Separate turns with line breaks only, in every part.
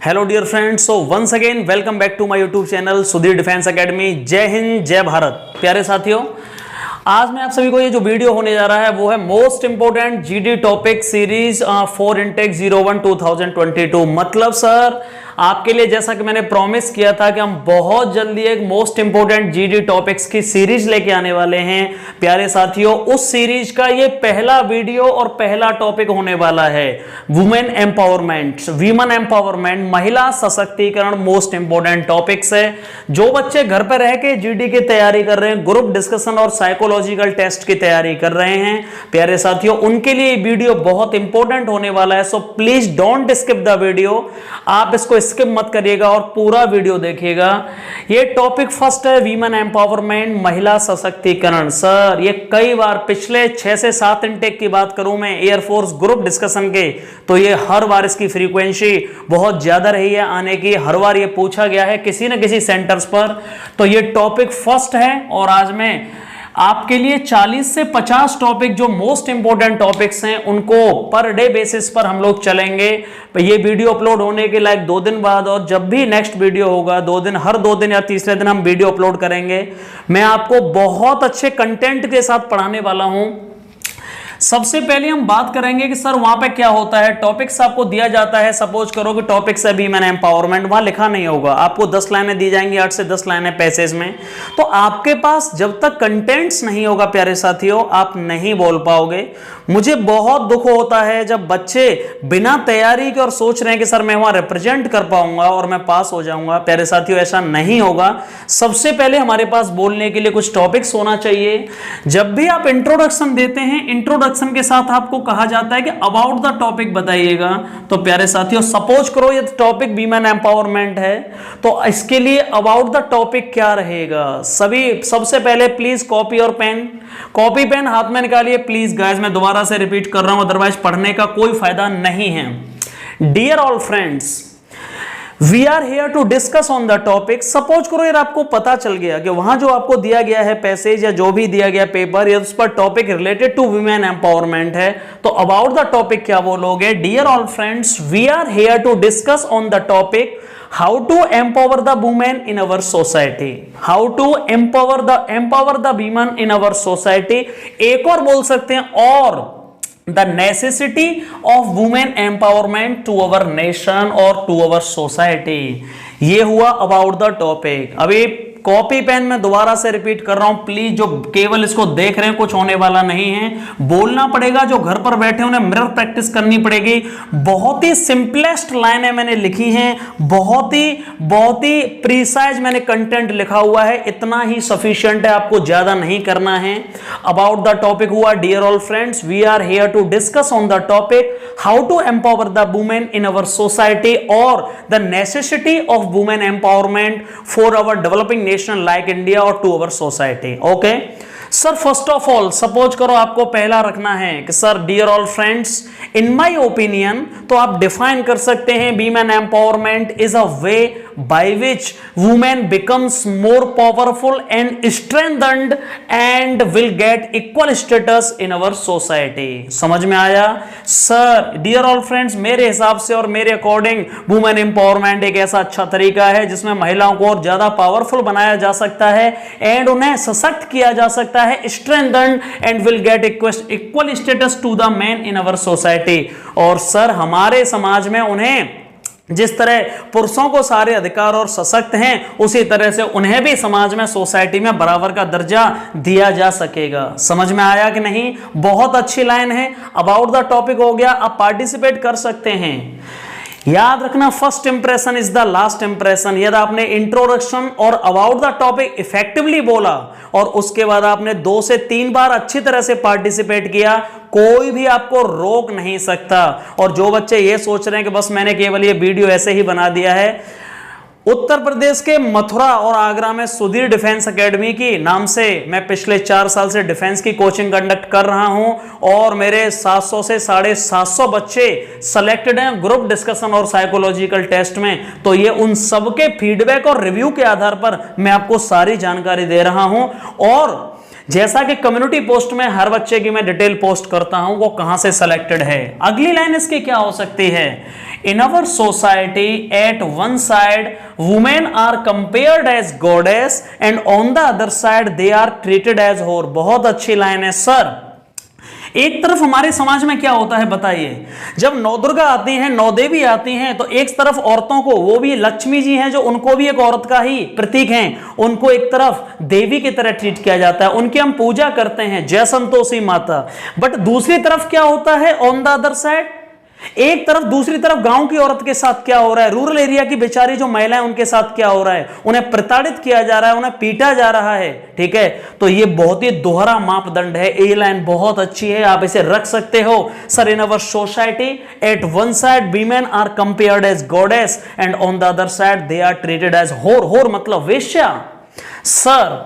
Hello dear friends, so once again welcome back to my YouTube channel Sudhir defence academy. जय हिंद, जय भारत। प्यारे साथियों, आज मैं आप सभी को ये जो वीडियो होने जा रहा है वो है most important GD topic series for intake 01 2022। मतलब सर आपके लिए, जैसा कि मैंने प्रॉमिस किया था कि हम बहुत जल्दी एक मोस्ट इंपोर्टेंट जीडी टॉपिक्स की सीरीज लेके आने वाले हैं। प्यारे साथियों, उस सीरीज का ये पहला वीडियो और पहला टॉपिक होने वाला है वुमेन एम्पावरमेंट, वीमन एम्पावरमेंट, महिला सशक्तिकरण। मोस्ट इंपोर्टेंट टॉपिक्स है। जो बच्चे घर पर रह के जीडी की तैयारी कर रहे हैं, ग्रुप डिस्कशन और साइकोलॉजिकल टेस्ट की तैयारी कर रहे हैं, प्यारे साथियों, उनके लिए वीडियो बहुत इंपॉर्टेंट होने वाला है। So please don't skip the video. आप इसको स्किप मत करिएगा और पूरा वीडियो देखिएगा। ये टॉपिक फर्स्ट है वीमेन एम्पावरमेंट, महिला सशक्तिकरण। सर ये कई बार पिछले 6 से 7 इनटेक की बात करूं मैं एयरफोर्स ग्रुप डिस्कशन के, तो ये हर बार इसकी फ्रीक्वेंसी बहुत ज्यादा रही है आने की। हर बार ये पूछा गया है किसी न किसी सेंटर्स पर। तो ये टॉपिक फर्स्ट है और आज मैं आपके लिए 40 से 50 टॉपिक जो मोस्ट इंपोर्टेंट टॉपिक्स हैं उनको पर डे बेसिस पर हम लोग चलेंगे। ये वीडियो अपलोड होने के लायक 2 दिन बाद, और जब भी नेक्स्ट वीडियो होगा 2 दिन, हर 2 दिन या तीसरे दिन हम वीडियो अपलोड करेंगे। मैं आपको बहुत अच्छे कंटेंट के साथ पढ़ाने वाला हूं। सबसे पहले हम बात करेंगे कि सर वहां पे क्या होता है। टॉपिक्स आपको दिया जाता है, सपोज करो कि टॉपिक्स है वीमेन एम्पावरमेंट, वहां लिखा नहीं होगा, आपको 10 लाइनें दी जाएंगी, 8 से 10 लाइनें पैसेज में। तो आपके पास जब तक कंटेंट्स नहीं होगा प्यारे साथियों, आप नहीं बोल पाओगे। मुझे बहुत दुख होता है जब बच्चे बिना तैयारी के और सोच रहे हैं कि सर मैं वहां रिप्रेजेंट कर पाऊंगा और मैं पास हो जाऊंगा। प्यारे साथियों, ऐसा नहीं होगा। सबसे पहले हमारे पास बोलने के लिए कुछ टॉपिक्स होना चाहिए। जब भी आप इंट्रोडक्शन देते हैं, इंट्रोडक्शन के साथ आपको कहा जाता है कि अबाउट द टॉपिक बताइएगा। तो प्यारे साथियों, सपोज करो ये टॉपिक वीमेन एम्पावरमेंट है, तो इसके लिए अबाउट द टॉपिक क्या रहेगा। सबसे पहले प्लीज कॉपी और पेन, कॉपी पेन हाथ में निकालिए प्लीज गाइस। मैं दोबारा से रिपीट कर रहा हूं, अदरवाइज पढ़ने का कोई फायदा नहीं है। Dear all friends, we are here to discuss on the topic. Suppose करो यार आपको पता चल गया कि वहां जो आपको दिया गया है पैसेज या जो भी दिया गया पेपर, या उस पर topic related to women empowerment है, तो अबाउट द टॉपिक क्या बोलोगे। Dear all friends, we are here to discuss on the topic how to empower the women in our society. How to empower the women in our society. एक और बोल सकते हैं, और the necessity of women empowerment to our nation or to our society। ये हुआ about the topic। अभी copy pen में दोबारा से रिपीट कर रहा हूं प्लीज, जो केवल इसको देख रहे हैं कुछ होने वाला नहीं है, बोलना पड़ेगा। जो घर पर बैठे उन्हें मिरर प्रैक्टिस करनी पड़ेगी। बहुत ही सिंपलेस्ट लाइनें मैंने लिखी हैं, बहुत ही प्रिसाइज मैंने कंटेंट लिखा हुआ है, इतना ही सफिशिएंट है, आपको ज्यादा नहीं करना है। अबाउट द टॉपिक हुआ, dear all friends, we are here to discuss on the topic how to empower the women in our society और the necessity of women empowerment for our developing nation like India और to our society. Okay sir, first of all suppose करो आपको पहला रखना है कि sir dear all friends, in my opinion, तो आप डिफाइन कर सकते हैं women empowerment is a way by which women becomes more powerful and strengthened and will get equal status in our society. समझ में आया सर? डियर ऑल फ्रेंड्स, मेरे हिसाब से और मेरे अकॉर्डिंग वुमेन एम्पावरमेंट एक ऐसा अच्छा तरीका है जिसमें महिलाओं को और ज्यादा पावरफुल बनाया जा सकता है एंड उन्हें सशक्त किया जा सकता है, strengthened and will get equal status to the man in our society. और सर हमारे समाज में उन्हें जिस तरह पुरुषों को सारे अधिकार और सशक्त हैं, उसी तरह से उन्हें भी समाज में, सोसाइटी में बराबर का दर्जा दिया जा सकेगा। समझ में आया कि नहीं? बहुत अच्छी लाइन है। अबाउट द टॉपिक हो गया, आप पार्टिसिपेट कर सकते हैं। याद रखना, first impression is the last impression. यदि आपने इंट्रोडक्शन और अबाउट द टॉपिक इफेक्टिवली बोला और उसके बाद आपने 2 से 3 बार अच्छी तरह से पार्टिसिपेट किया, कोई भी आपको रोक नहीं सकता। और जो बच्चे ये सोच रहे हैं कि बस मैंने केवल ये वीडियो ऐसे ही बना दिया है, उत्तर प्रदेश के मथुरा और आगरा में सुधीर डिफेंस एकेडमी की नाम से मैं पिछले 4 साल से डिफेंस की कोचिंग कंडक्ट कर रहा हूं और मेरे 700 से 750 बच्चे सेलेक्टेड हैं ग्रुप डिस्कशन और साइकोलॉजिकल टेस्ट में। तो ये उन सबके फीडबैक और रिव्यू के आधार पर मैं आपको सारी जानकारी दे रहा हूं। और जैसा कि कम्युनिटी पोस्ट में हर बच्चे की मैं डिटेल पोस्ट करता हूं वो कहां से सिलेक्टेड है। अगली लाइन इसकी क्या हो सकती है? In our society at one side women are compared as goddess and on the other side they are treated as whore. बहुत अच्छी लाइन है सर। एक तरफ हमारे समाज में क्या होता है बताइए, जब नवदुर्गा आती हैं, नवदेवी आती हैं, तो एक तरफ औरतों को, वो भी लक्ष्मी जी हैं जो उनको भी एक औरत का ही प्रतीक हैं, उनको एक तरफ देवी की तरह ट्रीट किया जाता है, उनकी हम पूजा करते हैं, जय संतोषी माता। बट दूसरी तरफ क्या होता है? ऑन द अदर साइड, एक तरफ दूसरी तरफ गांव की औरत के साथ क्या हो रहा है, रूरल एरिया की बेचारी जो महिलाएं उनके साथ क्या हो रहा है, उन्हें प्रताड़ित किया जा रहा है, उन्हें पीटा जा रहा है। ठीक है, तो ये बहुत ही दोहरा मापदंड है। ए लाइन बहुत अच्छी है, आप इसे रख सकते हो। Sir in our society at one side women are compared as goddess and on the other side they are treated as whore. Whore मतलब वेश्या। सर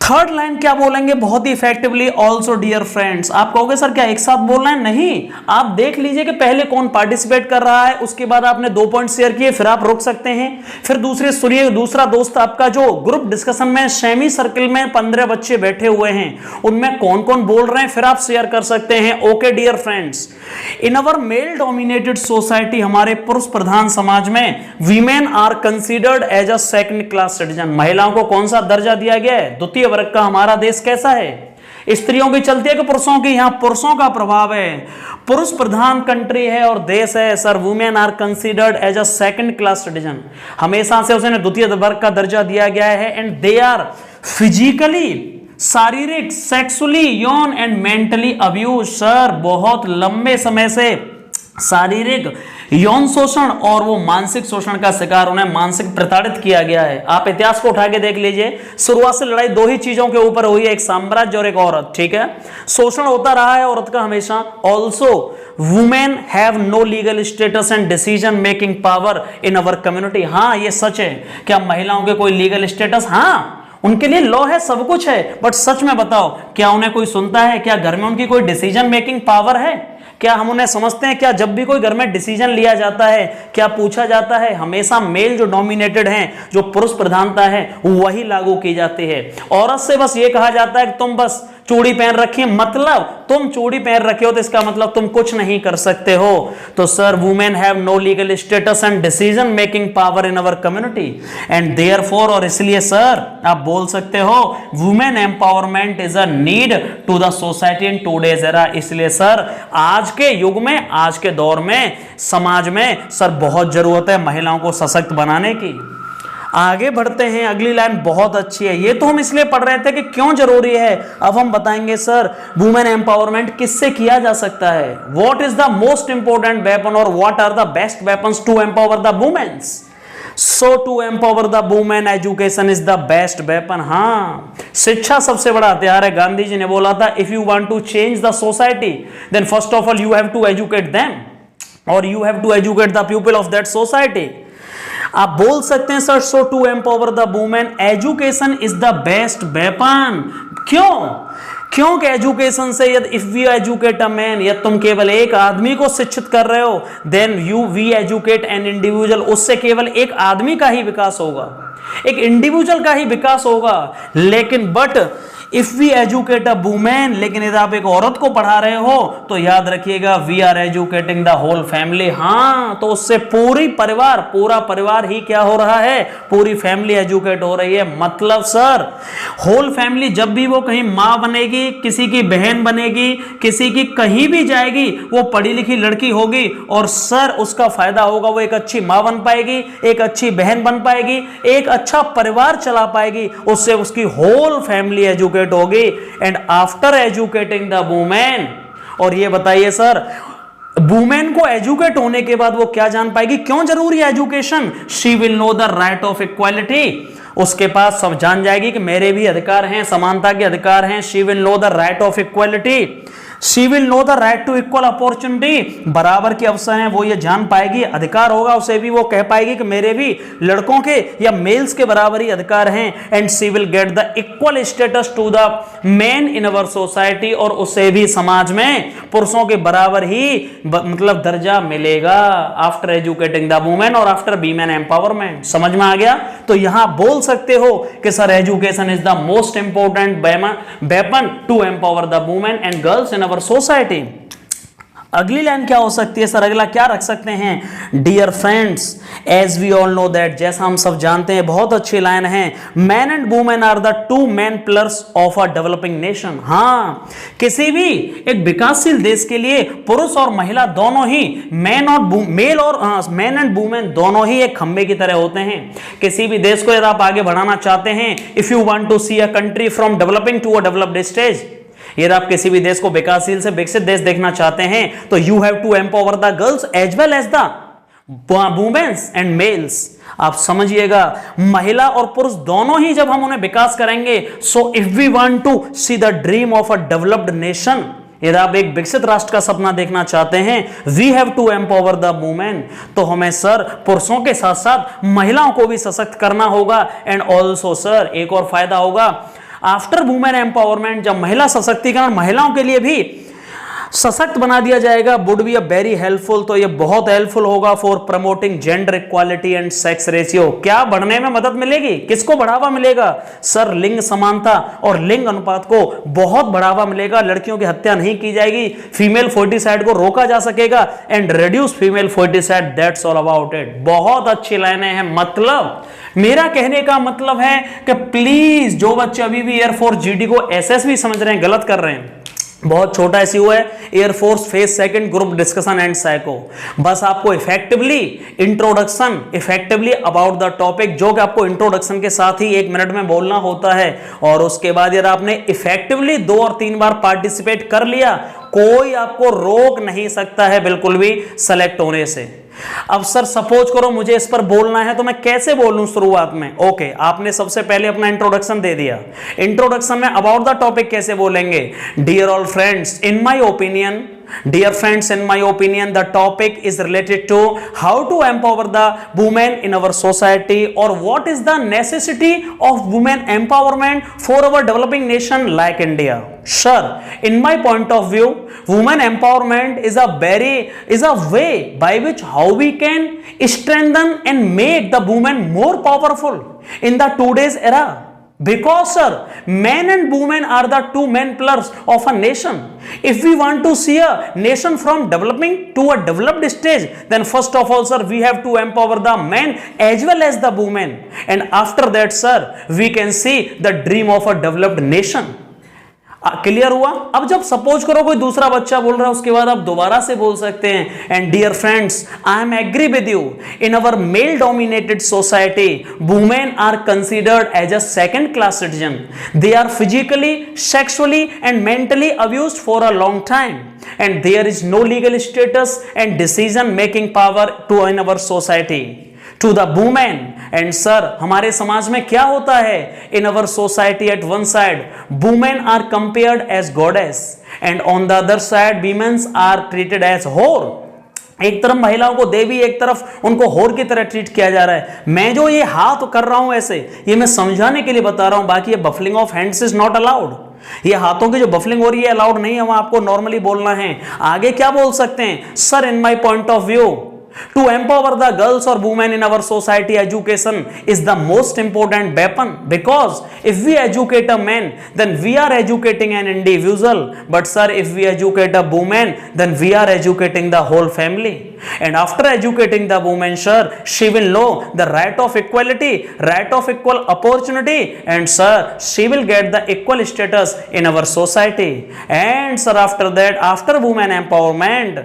थर्ड लाइन क्या बोलेंगे बहुत ही इफेक्टिवली? Also dear friends. आप कहोगे सर क्या एक साथ बोलना है? नहीं, आप देख लीजिए कि पहले कौन पार्टिसिपेट कर रहा है, उसके बाद आपने 2 पॉइंट शेयर किए, फिर आप रोक सकते हैं। फिर दूसरे सुनिए, दूसरा दोस्त आपका जो ग्रुप डिस्कशन में सेमी सर्कल में 15 बच्चे बैठे हुए हैं, उनमें कौन कौन बोल रहे हैं, फिर आप शेयर कर सकते हैं। Okay dear friends, in our male dominated society, हमारे पुरुष प्रधान समाज में women are considered as a second class citizen. महिलाओं को कौन सा दर्जा दिया गया है? द्वितीय वर्ग का। हमारा देश कैसा है? स्त्रियों की चलती है कि पुरुषों की? यहां पुरुषों का प्रभाव है, पुरुष प्रधान कंट्री है और देश है। Sir women are considered as a second class citizen, हमेशा से उसे द्वितीय वर्ग का दर्जा दिया गया है। एंड दे आर फिजिकली, शारीरिक, सेक्सुअली, यौन एंड मेंटली अब्यूज। सर बहुत लंबे समय से शारीरिक, यौन शोषण और वो मानसिक शोषण का शिकार, उन्हें मानसिक प्रताड़ित किया गया है। आप इतिहास को उठा के देख लीजिए, शुरुआत से लड़ाई 2 ही चीजों के ऊपर हुई है, एक साम्राज्य और एक औरत। ठीक है, शोषण होता रहा है औरत का हमेशा। Also women have no legal status and decision making power in our community. हाँ ये सच है। क्या महिलाओं के कोई लीगल स्टेटस? हाँ उनके लिए लॉ है, सब कुछ है, बट सच में बताओ क्या उन्हें कोई सुनता है? क्या घर में उनकी कोई डिसीजन मेकिंग पावर है? क्या हम उन्हें समझते हैं? क्या जब भी कोई घर में डिसीजन लिया जाता है, क्या पूछा जाता है? हमेशा मेल जो डोमिनेटेड हैं, जो पुरुष प्रधानता है, वही लागू की जाती है। औरत से बस ये कहा जाता है कि तुम बस चूड़ी पहन रखी है, मतलब तुम चूड़ी पहन रखे हो तो इसका मतलब तुम कुछ नहीं कर सकते हो। तो sir women have no legal status and decision making power in our community and therefore, और इसलिए सर आप बोल सकते हो women empowerment is a need to the society in today's era. इसलिए सर आज के युग में, आज के दौर में, समाज में सर बहुत जरूरत है महिलाओं को सशक्त बनाने की। आगे बढ़ते हैं, अगली लाइन बहुत अच्छी है। ये तो हम इसलिए पढ़ रहे थे कि क्यों जरूरी है, अब हम बताएंगे सर वुमेन एम्पावरमेंट किससे किया जा सकता है। What is the most important weapon और what are the best weapons to empower the womens. So to empower the women education is the best weapon. हाँ शिक्षा सबसे बड़ा हथियार है। गांधी जी ने बोला था if you want to change the society then first of all you have to educate them और you have to educate the people of that society. आप बोल सकते हैं sir so to empower the women education is the best weapon. क्यों? क्योंकि education से यदि if we educate a man, यदि तुम केवल एक आदमी को शिक्षित कर रहे हो, then you we educate an individual, उससे केवल एक आदमी का ही विकास होगा, एक इंडिविजुअल का ही विकास होगा। लेकिन but if we educate a women, लेकिन यदि आप एक औरत को पढ़ा रहे हो तो याद रखिएगा we are educating the whole family. हाँ तो उससे पूरी परिवार, पूरा परिवार ही क्या हो रहा है, पूरी फैमिली एजुकेट हो रही है। मतलब सर होल फैमिली जब भी वो कहीं माँ बनेगी, किसी की बहन बनेगी, किसी की कहीं भी जाएगी, वो पढ़ी लिखी लड़की होगी और सर उसका फायदा होगा, वो एक अच्छी माँ बन पाएगी, एक अच्छी बहन बन पाएगी, एक अच्छा परिवार चला पाएगी, उससे उसकी होल फैमिली एजुकेट होगी। And after educating the women, और ये बताइए सर वुमेन को एजुकेट होने के बाद वो क्या जान पाएगी, क्यों जरूरी है education? She will know the right of equality, उसके पास सब जान जाएगी कि मेरे भी अधिकार हैं, समानता के अधिकार हैं। She will know the right of equality, she will know the right to equal opportunity, बराबर के अवसर हैं वो ये जान पाएगी, अधिकार होगा उसे भी, वो कह पाएगी कि मेरे भी लड़कों के या मेल्स के बराबर ही अधिकार हैं। And she will get the equal status to the man in our society, और उसे भी समाज में पुरुषों के बराबर ही मतलब दर्जा मिलेगा आफ्टर एजुकेटिंग द वुमेन और आफ्टर वीमेन एम्पावरमेंट। समझ में आ गया? तो यहां बोल सकते हो कि sir education is the most important weapon to empower the women and girls in our society. अगली लाइन क्या हो सकती है सर? अगला क्या रख सकते हैं? Dear friends, as we all know that, जैसा हम सब जानते हैं, बहुत अच्छी लाइन है, man and women are the two main pillars of a developing nation. हाँ, किसी भी एक विकासशील देश के लिए पुरुष और महिला दोनों ही, मैन एंड वुमेन दोनों ही एक खंबे की तरह होते हैं। किसी भी देश को यदि आप आगे बढ़ाना चाहते हैं, if you want to see a country from developing to a developed stage, यदि आप किसी भी देश को विकासशील से विकसित देश देखना चाहते हैं, तो you have to empower the girls as well as the women's and males. आप समझिएगा, महिला और पुरुष दोनों ही जब हम उन्हें विकास करेंगे, so if we want to see the dream of a developed nation, यदि आप एक विकसित राष्ट्र का सपना देखना चाहते हैं, we have to empower the women, तो हमें सर पुरुषों के साथ साथ महिलाओं को भी सशक्त करना होगा। एंड ऑल्सो सर एक और फायदा होगा, आफ्टर वुमेन एम्पावरमेंट, जब महिला सशक्तिकरण महिलाओं के लिए भी सशक्त बना दिया जाएगा, would be a very helpful, तो ये बहुत हेल्पफुल होगा for promoting gender equality and sex ratio. क्या बढ़ने में मदद मिलेगी? किसको बढ़ावा मिलेगा? सर लिंग समानता और लिंग अनुपात को बहुत बढ़ावा मिलेगा। लड़कियों की हत्या नहीं की जाएगी, फीमेल फोर्टिसाइड को रोका जा सकेगा, and reduce female foeticide, that's all about it. बहुत अच्छी लाइनें हैं। मतलब मेरा कहने का मतलब है कि प्लीज जो बच्चे अभी भी एयरफोर्स जीडी को एसएसबी समझ रहे हैं, गलत कर रहे हैं। बहुत छोटा एसयू है, air force phase second group discussion and psycho. बस आपको इफेक्टिवली अबाउट द टॉपिक, जो कि आपको इंट्रोडक्शन के साथ ही 1 मिनट में बोलना होता है, और उसके बाद यदि आपने इफेक्टिवली 2 और 3 बार पार्टिसिपेट कर लिया, कोई आपको रोक नहीं सकता है बिल्कुल भी सेलेक्ट होने से। अब सर सपोज करो मुझे इस पर बोलना है, तो मैं कैसे बोलूं शुरुआत में? ओके, आपने सबसे पहले अपना इंट्रोडक्शन दे दिया। इंट्रोडक्शन में अबाउट द टॉपिक कैसे बोलेंगे? Dear all friends, in my opinion, dear friends, in my opinion the topic is related to how to empower the women in our society, or what is the necessity of women empowerment for our developing nation like India. Sir, in my point of view, women empowerment is a way by which how we can strengthen and make the women more powerful in the today's era. Because sir, men and women are the two main pillars of a nation. If we want to see a nation from developing to a developed stage, then first of all sir, we have to empower the men as well as the women, and after that sir, we can see the dream of a developed nation. Clear हुआ? अब जब suppose करो कोई दूसरा बच्चा बोल रहा है, उसके बाद आप दोबारा से बोल सकते हैं, and dear friends, I am agree with you, in our male dominated society women are considered as a second class citizen, they are physically, sexually and mentally abused for a long time, and there is no legal status and decision making power to in our society to the women. And sir, हमारे समाज में क्या होता है? In our society, at one side, women are compared as goddess, and on the other side, women are treated as whore. एक तरफ महिलाओं को देवी, एक तरफ उनको होर की तरह ट्रीट किया जा रहा है। मैं जो ये हाथ कर रहा हूं ऐसे, ये मैं समझाने के लिए बता रहा हूं, बाकी ये baffling of hands is not allowed. ये हाथों की जो बफलिंग हो रही है अलाउड नहीं है, वहां आपको नॉर्मली बोलना है। आगे क्या बोल सकते हैं? Sir, in my point of view, to empower the girls or women in our society, education is the most important weapon, because if we educate a man, then we are educating an individual, but sir, if we educate a woman, then we are educating the whole family. And after educating the woman, sir, she will know the right of equality, right of equal opportunity, and sir, she will get the equal status in our society. And sir, after that, after women empowerment,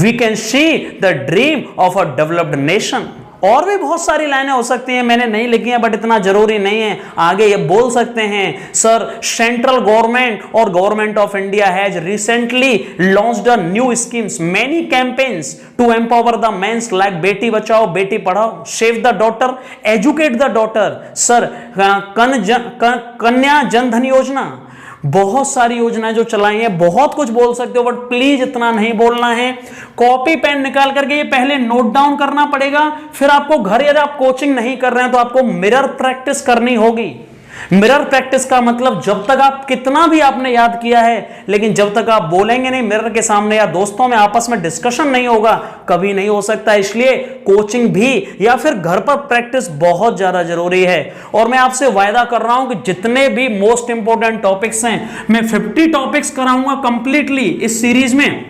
we can see the dream of a developed nation. और भी बहुत सारी लाइनें हो सकती हैं, मैंने नहीं लिखी हैं, बट इतना जरूरी नहीं है। आगे ये बोल सकते हैं, सर, सेंट्रल गवर्नमेंट और government of India has recently launched a new schemes, many campaigns to empower the mens, like Beti Bachao, Beti Padhao, save the daughter, educate the daughter. Sir, Kanya Jan धन योजना, बहुत सारी योजनाएं जो चलाई हैं, बहुत कुछ बोल सकते हो, बट प्लीज इतना नहीं बोलना है। कॉपी पेन निकाल करके ये पहले नोट डाउन करना पड़ेगा, फिर आपको घर, यदि आप कोचिंग नहीं कर रहे हैं तो आपको मिरर प्रैक्टिस करनी होगी। मिरर प्रैक्टिस का मतलब जब तक आप कितना भी आपने याद किया है, लेकिन जब तक आप बोलेंगे नहीं मिरर के सामने या दोस्तों में आपस में डिस्कशन नहीं होगा, कभी नहीं हो सकता। इसलिए कोचिंग भी या फिर घर पर प्रैक्टिस बहुत ज्यादा जरूरी है। और मैं आपसे वायदा कर रहा हूं कि जितने भी मोस्ट इंपोर्टेंट टॉपिक्स हैं, मैं 50 टॉपिक्स कराऊंगा कंप्लीटली इस सीरीज में,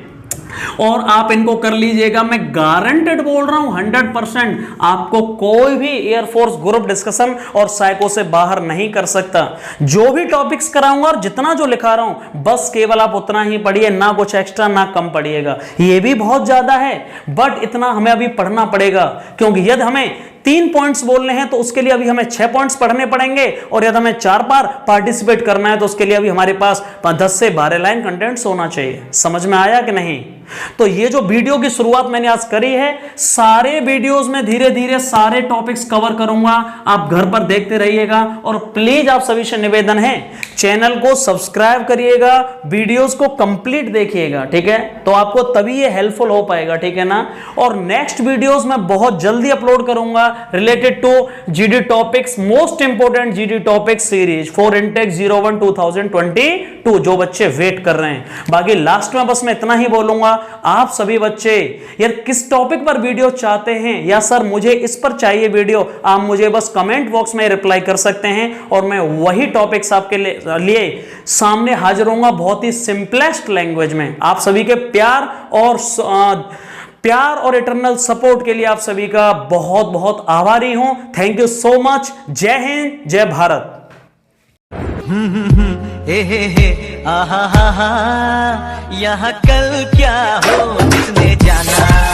और आप इनको कर लीजिएगा। मैं गारंटेड बोल रहा हूं 100%, आपको कोई भी एयरफोर्स ग्रुप डिस्कशन और साइको से बाहर नहीं कर सकता। जो भी टॉपिक्स कराऊंगा और जितना जो लिखा रहा हूं, बस केवल आप उतना ही पढ़िए, ना कुछ एक्स्ट्रा ना कम पढ़िएगा। ये भी बहुत ज्यादा है, बट इतना हमें अभी पढ़ना पड़ेगा, क्योंकि यदि हमें 3 पॉइंट्स बोलने हैं तो उसके लिए अभी हमें 6 पॉइंट्स पढ़ने पड़ेंगे, और यदि हमें 4 बार पार्टिसिपेट करना है तो उसके लिए अभी हमारे पास 10 से 12 लाइन कंटेंट्स होना चाहिए। समझ में आया कि नहीं? तो ये जो वीडियो की शुरुआत मैंने आज करी है, सारे वीडियोस में धीरे धीरे सारे टॉपिक्स कवर करूंगा, आप घर पर देखते रहिएगा। और प्लीज आप सभी से निवेदन है, चैनल को सब्सक्राइब करिएगा, वीडियोस को कंप्लीट देखिएगा, ठीक है? तो आपको तभी ये हेल्पफुल हो पाएगा, ठीक है ना? और नेक्स्ट वीडियोस मैं बहुत जल्दी अपलोड करूंगा related to GD topics, most important GD topics series for intake 01 2022, जो बच्चे वेट कर रहे हैं। बाकी लास्ट में बस मैं इतना ही बोलूंगा, आप सभी बच्चे यार किस टॉपिक पर वीडियो चाहते हैं, या सर मुझे इस पर चाहिए वीडियो, आप मुझे बस कमेंट बॉक्स में रिप्लाई कर सकते हैं, और मैं वही टॉपिक्स आपके लिए सामने हाजिर होऊंगा बहुत ही सिंपलेस्ट लैंग्वेज में। आप सभी के प्यार और इटरनल सपोर्ट के लिए आप सभी का बहुत बहुत आभारी हूं। Thank you so much. जय हिंद, जय भारत।
आहा हा हा, यहाँ कल क्या हो किसने जाना।